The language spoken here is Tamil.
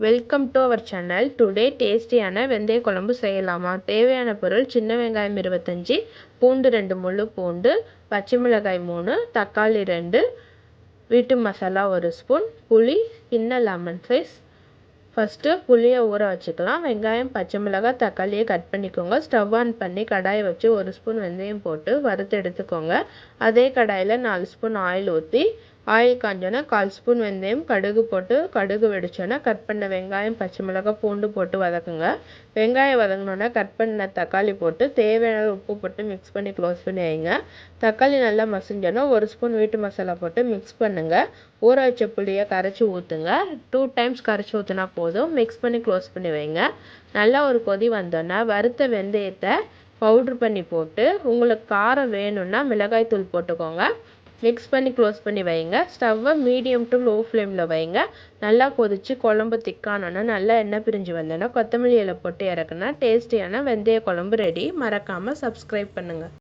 Welcome to our channel. Today டேஸ்டியான வெந்தய குழம்பு செய்யலாமா? தேவையான பொருள்: சின்ன வெங்காயம் 25, பூண்டு 2 முழு பூண்டு, பச்சை மிளகாய் 3, தக்காளி 2, வீட்டு மசாலா 1 ஸ்பூன், புளி சின்ன லெமன் சைஸ். ஃபஸ்ட்டு புளியை ஊற வச்சுக்கலாம். வெங்காயம், பச்சை மிளகாய், தக்காளியை கட் பண்ணிக்கோங்க. ஸ்டவ் ஆன் பண்ணி கடாயை வச்சு 1 ஸ்பூன் வெந்தயம் போட்டு வறுத்து எடுத்துக்கோங்க. அதே கடாயில் 4 ஸ்பூன் ஆயில் ஊற்றி ஆயில் காஞ்சோன்னா 1/4 ஸ்பூன் வெந்தயம், கடுகு போட்டு கடுகு வெடிச்சோன்னா கட் பண்ண வெங்காயம், பச்சை மிளகாய், பூண்டு போட்டு வதக்குங்க. வெங்காயம் வதங்கினோன்னா கட் பண்ண தக்காளி போட்டு தேவையான உப்பு போட்டு மிக்ஸ் பண்ணி க்ளோஸ் பண்ணி வைங்க. தக்காளி நல்லா மசிஞ்சோன்னா 1 ஸ்பூன் வீட்டு மசாலா போட்டு மிக்ஸ் பண்ணுங்கள். ஊற வச்ச புளியை கரைச்சி ஊற்றுங்க. 2 டைம்ஸ் கரைச்சி ஊற்றினா போதும். மிக்ஸ் பண்ணி க்ளோஸ் பண்ணி வைங்க. நல்லா ஒரு கொதி வந்தோன்னா வறுத்த வெந்தயத்தை பவுட்ரு பண்ணி போட்டு உங்களுக்கு காரம் வேணும்னா மிளகாய் தூள் போட்டுக்கோங்க. மிக்ஸ் பண்ணி க்ளோஸ் பண்ணி வைங்க. ஸ்டவ்வை மீடியம் டு லோ ஃப்ளேமில் வைங்க. நல்லா கொதித்து குழம்பு திக்கானோன்னா நல்லா எண்ணெய் பிரிஞ்சு வந்தோன்னா கொத்தமல்லி இலை போட்டு இறக்குனா டேஸ்டியான வெந்தய குழம்பு ரெடி. மறக்காமல் சப்ஸ்கிரைப் பண்ணுங்கள்.